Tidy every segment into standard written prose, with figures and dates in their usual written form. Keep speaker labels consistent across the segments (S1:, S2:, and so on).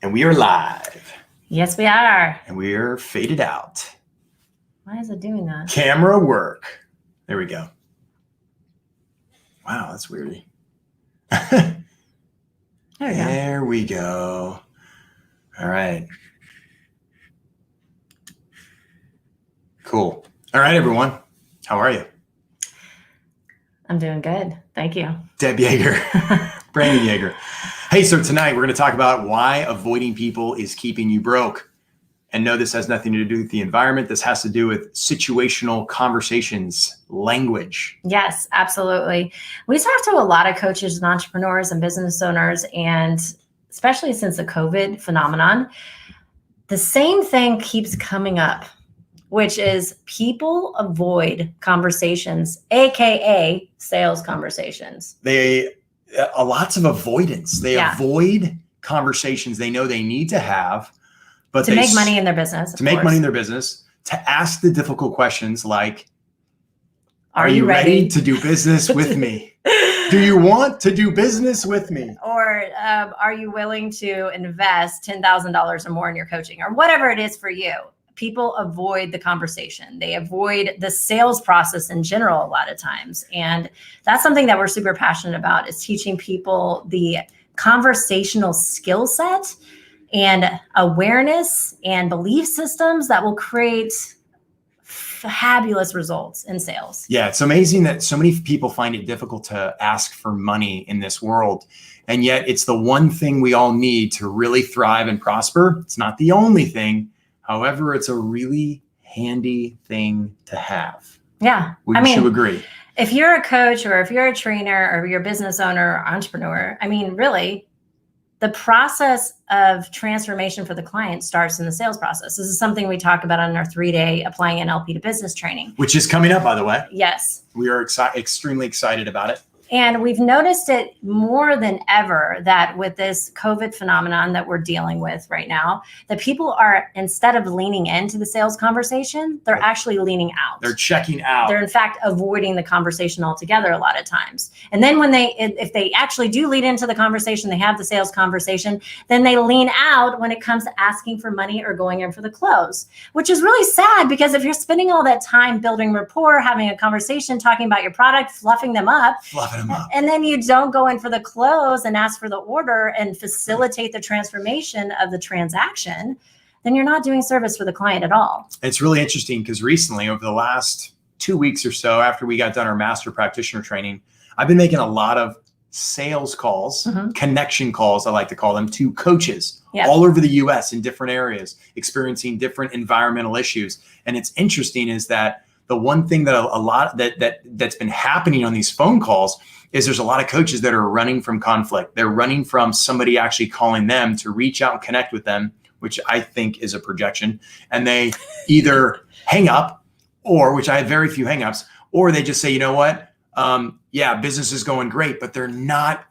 S1: And we are live.
S2: Yes, we are.
S1: And we are faded out.
S2: Why is it doing that?
S1: Camera work. There we go. Wow, that's weird. There we go. All right. Cool. All right, everyone. How are you?
S2: I'm doing good. Thank you.
S1: Deb Yeager. Brandon Yeager. Hey, so tonight we're going to talk about why avoiding people is keeping you broke. And no, this has nothing to do with the environment. This has to do with situational conversations, language.
S2: Yes, absolutely. We talk to a lot of coaches and entrepreneurs and business owners, and especially since the COVID phenomenon, the same thing keeps coming up, which is people avoid conversations, AKA sales conversations.
S1: Lots of avoidance. They avoid conversations they know they need to have, but
S2: to make money in their business.
S1: To make money in their business, to ask the difficult questions like,
S2: are you ready
S1: to do business with me? Do you want to do business with me?
S2: Or are you willing to invest $10,000 or more in your coaching, or whatever it is for you? People avoid the conversation. They avoid the sales process in general a lot of times. And that's something that we're super passionate about, is teaching people the conversational skill set and awareness and belief systems that will create fabulous results in sales.
S1: Yeah, it's amazing that so many people find it difficult to ask for money in this world. And yet it's the one thing we all need to really thrive and prosper. It's not the only thing. However, it's a really handy thing to have.
S2: Yeah.
S1: Wouldn't you agree?
S2: If you're a coach, or if you're a trainer, or you're a business owner or entrepreneur, really, the process of transformation for the client starts in the sales process. This is something we talk about on our 3-day Applying NLP to Business training.
S1: Which is coming up, by the way.
S2: Yes.
S1: We are extremely excited about it.
S2: And we've noticed it more than ever that with this COVID phenomenon that we're dealing with right now, that people are, instead of leaning into the sales conversation, they're actually leaning out.
S1: They're checking out.
S2: They're in fact avoiding the conversation altogether a lot of times. And then if they actually do lead into the conversation, they have the sales conversation, then they lean out when it comes to asking for money or going in for the close, which is really sad, because if you're spending all that time building rapport, having a conversation, talking about your product, fluffing them up, and then you don't go in for the close and ask for the order and facilitate the transformation of the transaction, then you're not doing service for the client at all.
S1: It's really interesting because recently, over the last 2 weeks or so, after we got done our master practitioner training, I've been making a lot of sales calls, connection calls, I like to call them, to coaches all over the US in different areas, experiencing different environmental issues. And it's interesting is that the one thing that a lot that's been happening on these phone calls is there's a lot of coaches that are running from conflict. They're running from somebody actually calling them to reach out and connect with them, which I think is a projection. And they either hang up, or, which I have very few hangups, or they just say, you know what? Business is going great, but they're not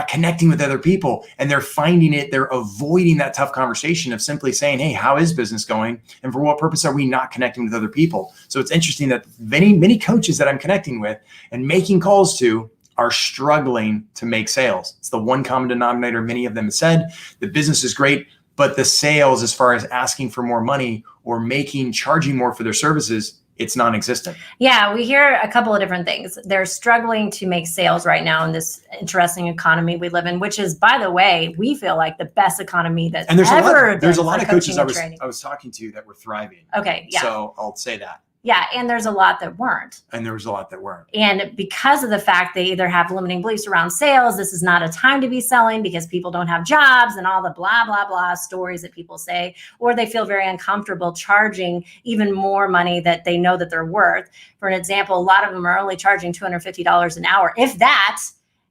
S1: connecting with other people, and they're avoiding that tough conversation of simply saying, hey, how is business going? And for what purpose are we not connecting with other people? So it's interesting that many coaches that I'm connecting with and making calls to are struggling to make sales. It's the one common denominator. Many of them have said the business is great, but the sales, as far as asking for more money or charging more for their services, it's non-existent.
S2: Yeah, we hear a couple of different things. They're struggling to make sales right now in this interesting economy we live in, which is, by the way, we feel like the best economy that's ever been.
S1: There's a lot of coaches I was talking to that were thriving.
S2: Okay, yeah.
S1: So I'll say that.
S2: Yeah, and there's a lot that weren't. And because of the fact they either have limiting beliefs around sales, this is not a time to be selling because people don't have jobs, and all the blah, blah, blah stories that people say, or they feel very uncomfortable charging even more money that they know that they're worth. For an example, a lot of them are only charging $250 an hour, if that,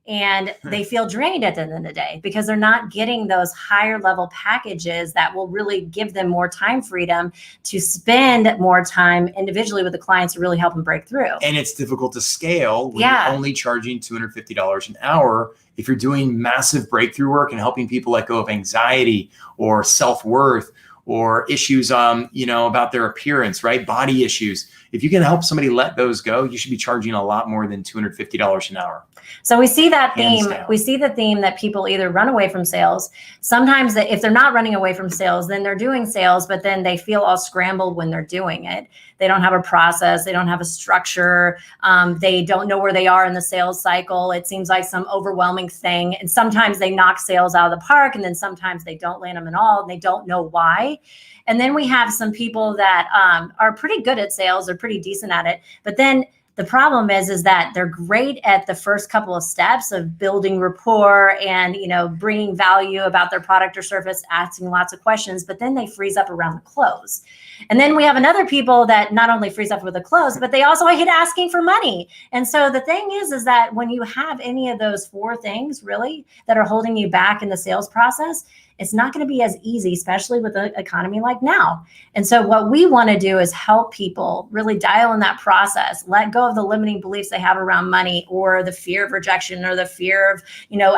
S2: and they feel drained at the end of the day because they're not getting those higher level packages that will really give them more time freedom to spend more time individually with the clients to really help them break through.
S1: And it's difficult to scale when you're only charging $250 an hour. If you're doing massive breakthrough work and helping people let go of anxiety or self-worth or issues, about their appearance, right? Body issues. If you can help somebody let those go, you should be charging a lot more than $250 an hour.
S2: So we see that
S1: Hands
S2: theme.
S1: down.
S2: We see the theme that people either run away from sales. Sometimes that if they're not running away from sales, then they're doing sales, but then they feel all scrambled when they're doing it. They don't have a process. They don't have a structure. They don't know where they are in the sales cycle. It seems like some overwhelming thing. And sometimes they knock sales out of the park, and then sometimes they don't land them at all, and they don't know why. And then we have some people that are pretty good at sales. They're pretty decent at it. But then the problem is that they're great at the first couple of steps of building rapport and, bringing value about their product or service, asking lots of questions, but then they freeze up around the close. And then we have another people that not only freeze up with the close, but they also hate asking for money. And so the thing is that when you have any of those four things really that are holding you back in the sales process, it's not going to be as easy, especially with the economy like now. And so what we want to do is help people really dial in that process, let go of the limiting beliefs they have around money or the fear of rejection or the fear of,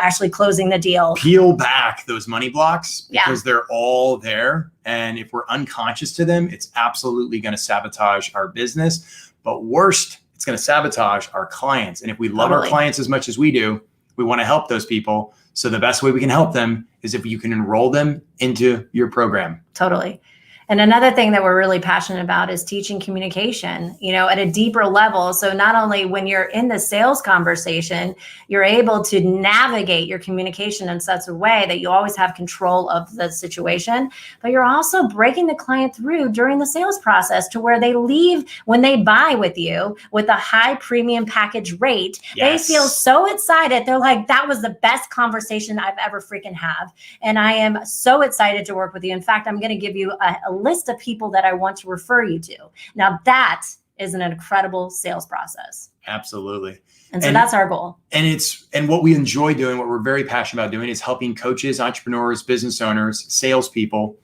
S2: actually closing the deal.
S1: Peel back those money blocks because they're all there. And if we're unconscious to them, it's absolutely going to sabotage our business. But worst, it's going to sabotage our clients. And if we love our clients as much as we do, we want to help those people. So the best way we can help them is if you can enroll them into your program.
S2: Totally. And another thing that we're really passionate about is teaching communication, at a deeper level. So not only when you're in the sales conversation, you're able to navigate your communication in such a way that you always have control of the situation, but you're also breaking the client through during the sales process to where they leave when they buy with you with a high premium package rate.
S1: Yes.
S2: They feel so excited. They're like, that was the best conversation I've ever freaking have. And I am so excited to work with you. In fact, I'm going to give you a list of people that I want to refer you to. Now that is an incredible sales process.
S1: Absolutely.
S2: And so that's our goal.
S1: And what we enjoy doing, what we're very passionate about doing is helping coaches, entrepreneurs, business owners, salespeople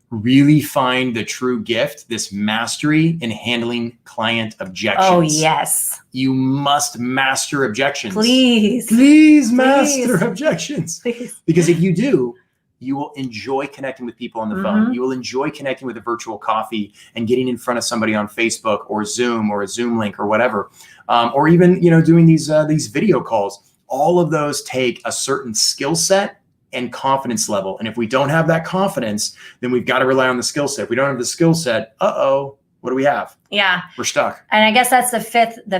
S1: really find the true gift, this mastery in handling client objections.
S2: Oh, yes.
S1: You must master objections.
S2: Please
S1: master objections.
S2: Please.
S1: Because if you do, you will enjoy connecting with people on the phone. You will enjoy connecting with a virtual coffee and getting in front of somebody on Facebook or Zoom or a Zoom link or whatever, or even doing these video calls. All of those take a certain skill set and confidence level. And if we don't have that confidence, then we've got to rely on the skill set. If we don't have the skill set, what do we have?
S2: Yeah.
S1: We're stuck.
S2: And I guess that's the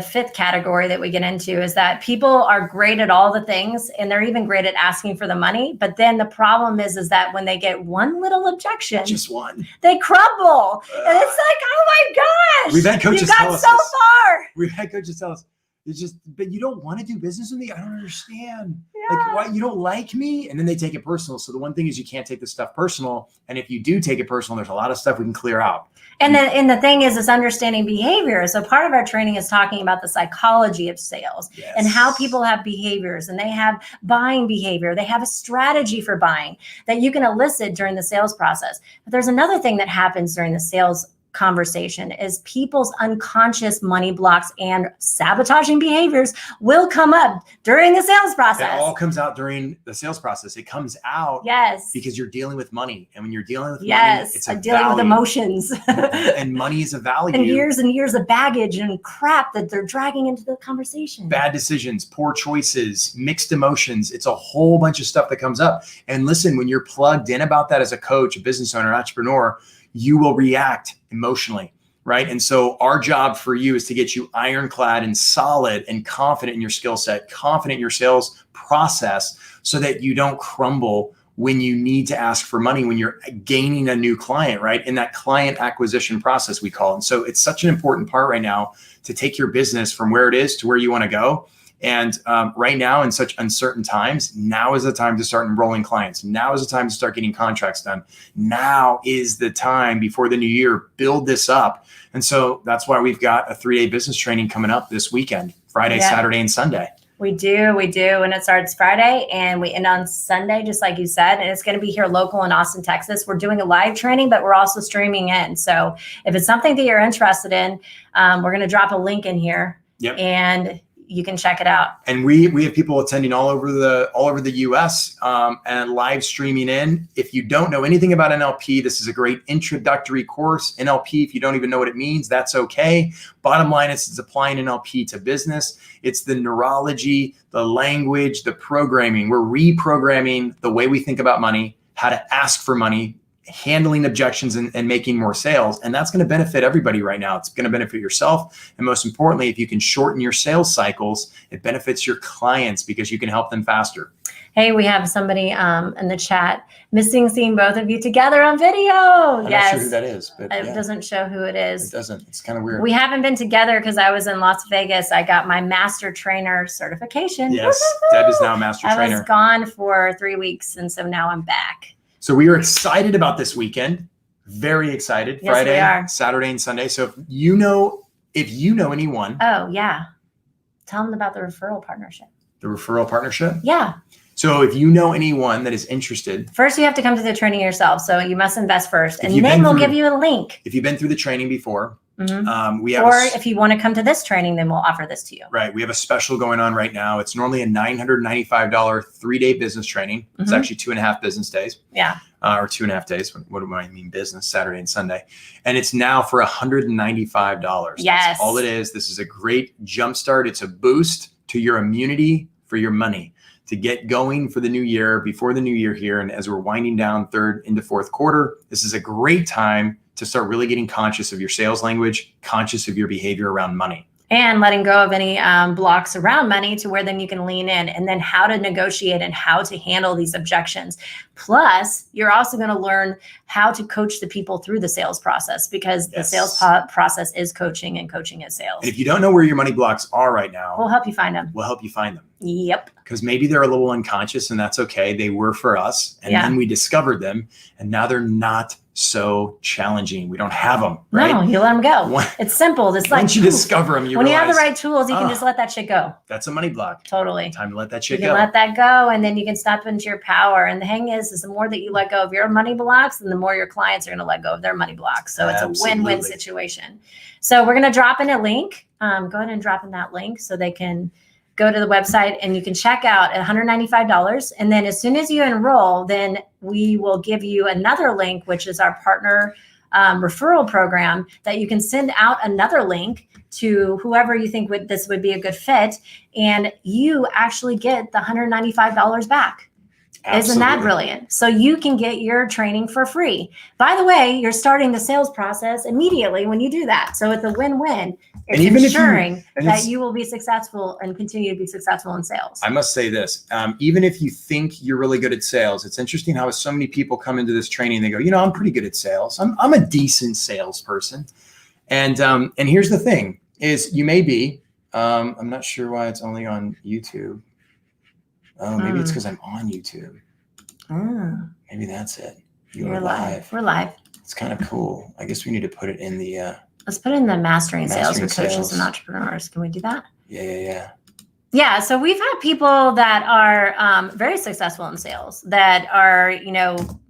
S2: fifth category that we get into is that people are great at all the things and they're even great at asking for the money. But then the problem is that when they get one little objection,
S1: just one,
S2: they crumble. And it's like, oh my gosh,
S1: we've had coaches
S2: you got so far.
S1: We've had coaches tell us, but you don't want to do business with me? I don't understand.
S2: Yeah.
S1: Like, why you don't like me? And then they take it personal. So the one thing is you can't take this stuff personal. And if you do take it personal, there's a lot of stuff we can clear out.
S2: And the thing is understanding behavior. So part of our training is talking about the psychology of sales and how people have behaviors and they have buying behavior. They have a strategy for buying that you can elicit during the sales process. But there's another thing that happens during the sales conversation is people's unconscious money blocks and sabotaging behaviors will come up during the sales process.
S1: It all comes out during the sales process. It comes out because you're dealing with money. And when you're dealing with money, it's a
S2: dealing
S1: value.
S2: with emotions.
S1: And money is a value.
S2: And years of baggage and crap that they're dragging into the conversation.
S1: Bad decisions, poor choices, mixed emotions. It's a whole bunch of stuff that comes up. And listen, when you're plugged in about that as a coach, a business owner, entrepreneur, you will react emotionally, right? And so our job for you is to get you ironclad and solid and confident in your skill set, confident in your sales process so that you don't crumble when you need to ask for money, when you're gaining a new client, right? In that client acquisition process, we call it. And so it's such an important part right now to take your business from where it is to where you want to go. And right now, in such uncertain times, now is the time to start enrolling clients. Now is the time to start getting contracts done. Now is the time before the new year, build this up. And so that's why we've got a 3-day business training coming up this weekend, Friday, Saturday, and Sunday.
S2: We do. And it starts Friday and we end on Sunday, just like you said. And it's going to be here local in Austin, Texas. We're doing a live training, but we're also streaming in. So if it's something that you're interested in, we're going to drop a link in here.
S1: Yep.
S2: And you can check it out.
S1: And we have people attending all over the US and live streaming in. If you don't know anything about NLP, this is a great introductory course. NLP, if you don't even know what it means, that's okay. Bottom line is it's applying NLP to business. It's the neurology, the language, the programming. We're reprogramming the way we think about money, how to ask for money, handling objections and making more sales. And that's going to benefit everybody right now. It's going to benefit yourself. And most importantly, if you can shorten your sales cycles, it benefits your clients because you can help them faster.
S2: Hey, we have somebody in the chat missing seeing both of you together on video.
S1: I'm
S2: yes.
S1: not sure who that is, but
S2: it doesn't show who it is.
S1: It doesn't. It's kind of weird.
S2: We haven't been together because I was in Las Vegas. I got my master trainer certification.
S1: Yes, Deb is now a master trainer.
S2: I was gone for 3 weeks, and so now I'm back.
S1: So we are excited about this weekend. Very excited.
S2: Yes,
S1: Friday,
S2: we are.
S1: Saturday, and Sunday. So if you know anyone,
S2: Oh, yeah. Tell them about the referral partnership.
S1: the referral partnership.
S2: Yeah.
S1: So if you know anyone that is interested,
S2: First, you have to come to the training yourself. So you must invest first, and
S1: you've
S2: then
S1: been
S2: we'll
S1: through-
S2: give you a link.
S1: if you've been through the training before,
S2: Mhm.
S1: we have
S2: Or if you want to come to this training, then we'll offer this to you.
S1: right. We have a special going on right now. It's normally a $995 3-day business training. It's
S2: Mhm.
S1: actually 2.5 business days.
S2: Yeah.
S1: Or 2.5 days. What do I mean business? Saturday and Sunday. And it's now for $195.
S2: Yes.
S1: That's all it is. This is a great jumpstart. It's a boost to your immunity for your money to get going for the new year, before the new year here. And as we're winding down third into fourth quarter, this is a great time to start really getting conscious of your sales language, conscious of your behavior around money.
S2: And letting go of any blocks around money to where then you can lean in, and then how to negotiate and how to handle these objections. Plus, you're also going to learn how to coach the people through the sales process, because the
S1: Yes.
S2: sales process is coaching and coaching is sales.
S1: And if you don't know where your money blocks are right now,
S2: We'll help you find them.
S1: we'll help you find them.
S2: Yep.
S1: Because maybe they're a little unconscious, and that's okay. They were for us. And
S2: Yeah.
S1: then we discovered them, and now they're not so challenging. We don't have them, right?
S2: No, you let them go.
S1: One-
S2: It's simple. It's like
S1: Once you
S2: poof.
S1: discover them, you
S2: when you have the
S1: realize
S2: right tools, you can just let that shit go.
S1: that's a money block.
S2: Totally.
S1: Time to let that
S2: You
S1: shit
S2: can
S1: go.
S2: let that go, and then you can step into your power. And the thing is the more that you let go of your money blocks, and the more your clients are going to let go of their money blocks. So it's a win-win
S1: Absolutely.
S2: situation. So we're going to drop in a link. Go ahead and drop in that link so they can go to the website and you can check out at $195. And then as soon as you enroll, then we will give you another link, which is our partner referral program, that you can send out another link to whoever you think this would be a good fit. And you actually get the $195 back. Isn't that
S1: Absolutely.
S2: brilliant? So you can get your training for free. By the way, you're starting the sales process immediately when you do that. So it's a win-win. It's
S1: even if you-
S2: ensuring
S1: and
S2: that
S1: it's-
S2: you will be successful and continue to be successful in sales.
S1: I must say this, even if you think you're really good at sales, it's interesting how so many people come into this training, they go, I'm pretty good at sales. I'm a decent salesperson. And here's the thing is you may be, I'm not sure why it's only on YouTube. Oh, maybe it's because I'm on YouTube. Maybe that's it.
S2: You're live. We're live.
S1: It's kind of cool. I guess we need to put it in the,
S2: Let's put it in the mastering sales for
S1: Mastering
S2: coaches
S1: sales.
S2: and entrepreneurs. Can we do that?
S1: yeah.
S2: Yeah, so we've had people that are very successful in sales, that are,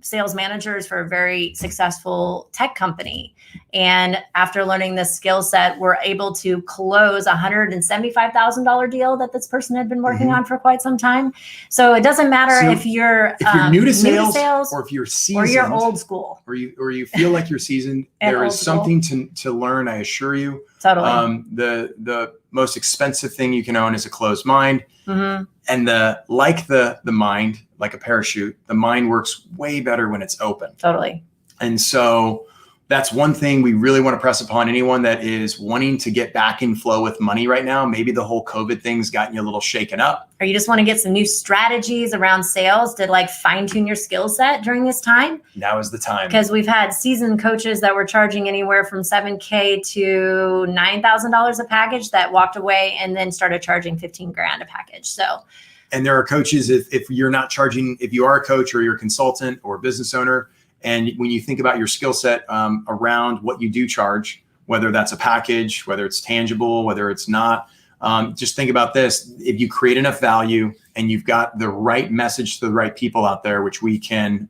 S2: sales managers for a very successful tech company. And after learning this skill set, we're able to close a $175,000 deal that this person had been working
S1: Mhm.
S2: on for quite some time. So it doesn't matter
S1: So
S2: if you're
S1: New to sales, or if you're seasoned,
S2: or you're old school.
S1: or you feel like you're seasoned,
S2: And
S1: there is
S2: old school.
S1: something to learn. I assure you.
S2: Totally.
S1: The most expensive thing you can own is a closed mind.
S2: Mhm.
S1: And the mind, like a parachute, the mind works way better when it's open.
S2: Totally.
S1: And so that's one thing we really want to press upon anyone that is wanting to get back in flow with money right now. Maybe the whole COVID thing's gotten you a little shaken up.
S2: Or you just want to get some new strategies around sales to fine tune your skill set during this time.
S1: Now is the time.
S2: Because we've had seasoned coaches that were charging anywhere from $7,000 to $9,000 a package that walked away and then started charging $15,000 a package. So,
S1: And there are coaches, if you're not charging, if you are a coach or you're a consultant or a business owner, and when you think about your skill set around what you do charge, whether that's a package, whether it's tangible, whether it's not, just think about this. If you create enough value and you've got the right message to the right people out there, which we can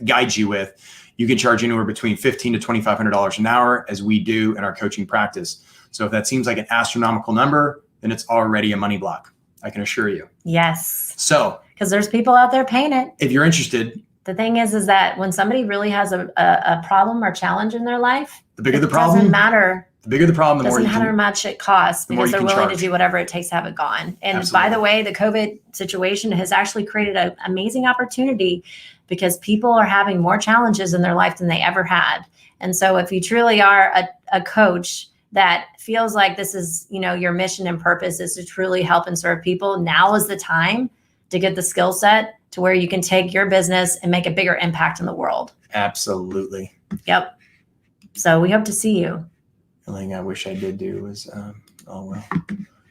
S1: guide you with, you can charge anywhere between $1,500 to $2,500 an hour, as we do in our coaching practice. So if that seems like an astronomical number, then it's already a money block. I can assure you.
S2: Yes.
S1: So,
S2: because there's people out there paying it.
S1: If you're interested,
S2: the thing is that when somebody really has a problem or challenge in their life,
S1: the bigger the problem,
S2: doesn't matter.
S1: The bigger the problem, the more you
S2: doesn't matter how much it costs, because they're willing to do whatever it takes to have it gone. And
S1: Absolutely.
S2: By the way, the COVID situation has actually created an amazing opportunity, because people are having more challenges in their life than they ever had. And so if you truly are a coach that feels like this is, your mission and purpose is to truly help and serve people, now is the time to get the skill set to where you can take your business and make a bigger impact in the world.
S1: Absolutely.
S2: Yep. So we hope to see you.
S1: The thing I wish I did do was,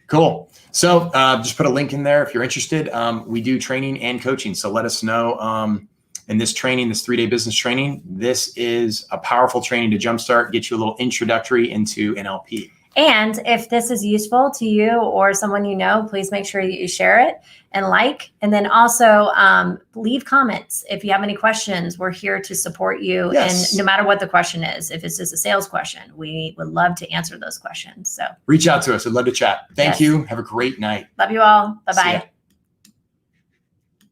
S1: cool. So just put a link in there if you're interested. We do training and coaching. So let us know. In this training, this 3-day business training, this is a powerful training to jumpstart, get you a little introductory into NLP.
S2: And if this is useful to you or someone you know, please make sure that you share it and and then also leave comments. If you have any questions, we're here to support you.
S1: Yes.
S2: And no matter what the question is, if it's just a sales question, we would love to answer those questions. So
S1: reach out to us. I'd love to chat. Thank you. Have a great night.
S2: Love you all. Bye-bye.
S1: See ya.